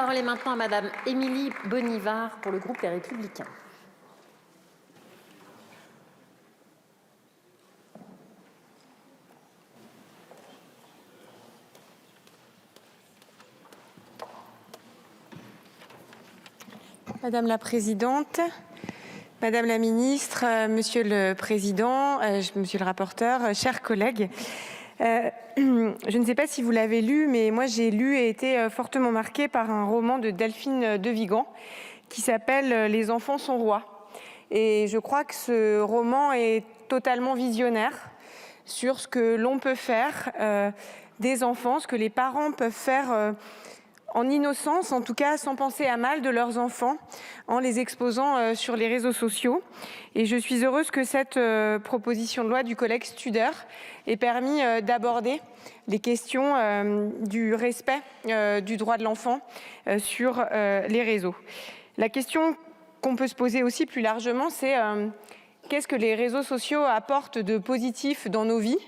parole est maintenant à Madame Émilie Bonivard pour le groupe Les Républicains. Madame la Présidente, Madame la Ministre, Monsieur le Président, Monsieur le rapporteur, chers collègues, je ne sais pas si vous l'avez lu, mais moi j'ai lu et été fortement marquée par un roman de Delphine de Vigan qui s'appelle « Les enfants sont rois ». Et je crois que ce roman est totalement visionnaire sur ce que l'on peut faire des enfants, ce que les parents peuvent faire en innocence, en tout cas sans penser à mal de leurs enfants, en les exposant sur les réseaux sociaux. Et je suis heureuse que cette proposition de loi du collègue Studer ait permis d'aborder les questions du respect du droit de l'enfant sur les réseaux. La question qu'on peut se poser aussi plus largement, c'est qu'est-ce que les réseaux sociaux apportent de positif dans nos vies ?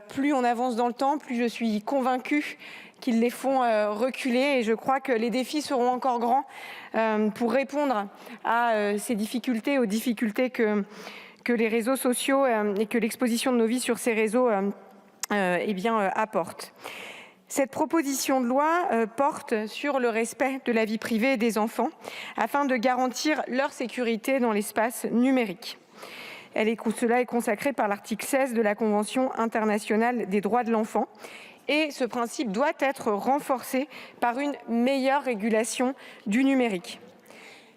Plus on avance dans le temps, plus je suis convaincue qu'ils les font reculer, et je crois que les défis seront encore grands pour répondre à ces difficultés, aux difficultés que les réseaux sociaux et que l'exposition de nos vies sur ces réseaux apporte. Cette proposition de loi porte sur le respect de la vie privée des enfants afin de garantir leur sécurité dans l'espace numérique. Cela est consacré par l'article 16 de la Convention internationale des droits de l'enfant. Et ce principe doit être renforcé par une meilleure régulation du numérique.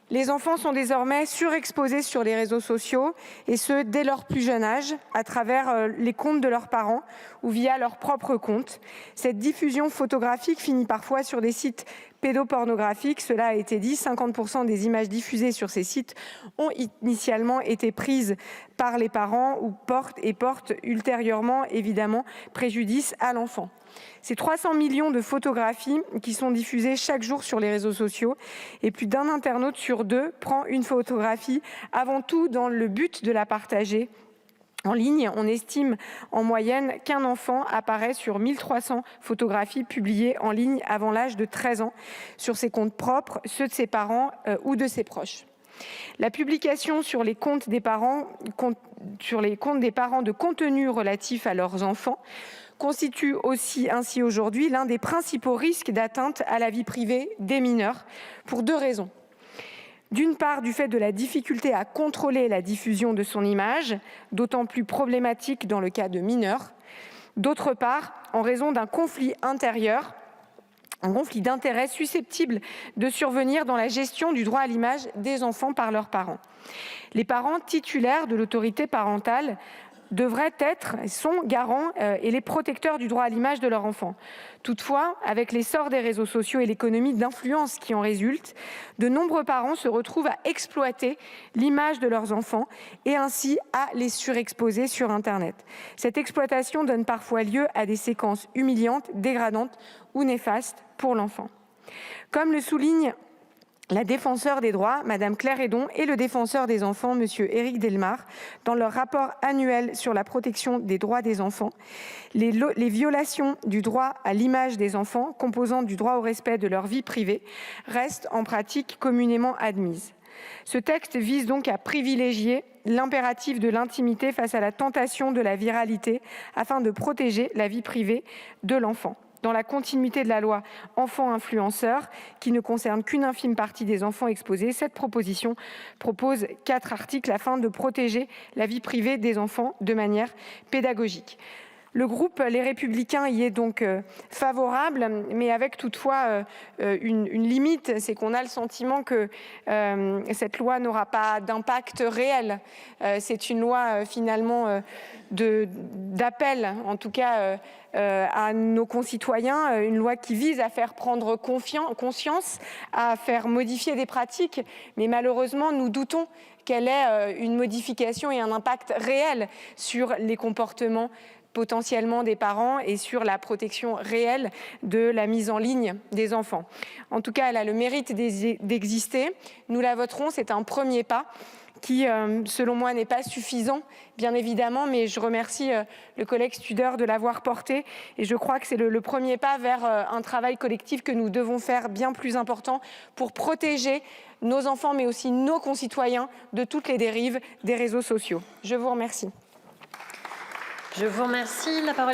Les enfants sont désormais surexposés sur les réseaux sociaux, et ce, dès leur plus jeune âge, à travers les comptes de leurs parents ou via leur propre compte. Cette diffusion photographique finit parfois sur des sites pédopornographiques. Cela a été dit, 50% des images diffusées sur ces sites ont initialement été prises par les parents ou portent ultérieurement, évidemment, préjudice à l'enfant. C'est 300 millions de photographies qui sont diffusées chaque jour sur les réseaux sociaux, et plus d'un internaute sur deux prend une photographie avant tout dans le but de la partager en ligne. On estime en moyenne qu'un enfant apparaît sur 1300 photographies publiées en ligne avant l'âge de 13 ans sur ses comptes propres, ceux de ses parents ou de ses proches. La publication sur les comptes des parents de contenus relatifs à leurs enfants constitue aussi ainsi aujourd'hui l'un des principaux risques d'atteinte à la vie privée des mineurs pour deux raisons. D'une part, du fait de la difficulté à contrôler la diffusion de son image, d'autant plus problématique dans le cas de mineurs. D'autre part, en raison d'un conflit intérieur, un conflit d'intérêts susceptible de survenir dans la gestion du droit à l'image des enfants par leurs parents. Les parents titulaires de l'autorité parentale devraient être et sont garants et les protecteurs du droit à l'image de leur enfant. Toutefois, avec l'essor des réseaux sociaux et l'économie d'influence qui en résulte, de nombreux parents se retrouvent à exploiter l'image de leurs enfants et ainsi à les surexposer sur Internet. Cette exploitation donne parfois lieu à des séquences humiliantes, dégradantes ou néfastes pour l'enfant. Comme le souligne la défenseure des droits, Madame Claire Hédon, et le défenseur des enfants, Monsieur Éric Delmar, dans leur rapport annuel sur la protection des droits des enfants, les violations du droit à l'image des enfants, composant du droit au respect de leur vie privée, restent en pratique communément admises. Ce texte vise donc à privilégier l'impératif de l'intimité face à la tentation de la viralité afin de protéger la vie privée de l'enfant. Dans la continuité de la loi enfants influenceurs, qui ne concerne qu'une infime partie des enfants exposés, cette proposition propose 4 articles afin de protéger la vie privée des enfants de manière pédagogique. Le groupe Les Républicains y est donc favorable, mais avec toutefois une limite, c'est qu'on a le sentiment que cette loi n'aura pas d'impact réel. C'est une loi finalement d'appel, en tout cas à nos concitoyens, une loi qui vise à faire prendre conscience, à faire modifier des pratiques, mais malheureusement nous doutons qu'elle ait une modification et un impact réel sur les comportements potentiellement des parents et sur la protection réelle de la mise en ligne des enfants. En tout cas, elle a le mérite d'exister. Nous la voterons, c'est un premier pas. qui, selon moi, n'est pas suffisant, bien évidemment, mais je remercie le collègue Studer de l'avoir porté. Et je crois que c'est le premier pas vers un travail collectif que nous devons faire bien plus important pour protéger nos enfants, mais aussi nos concitoyens de toutes les dérives des réseaux sociaux. Je vous remercie. Je vous remercie. La parole est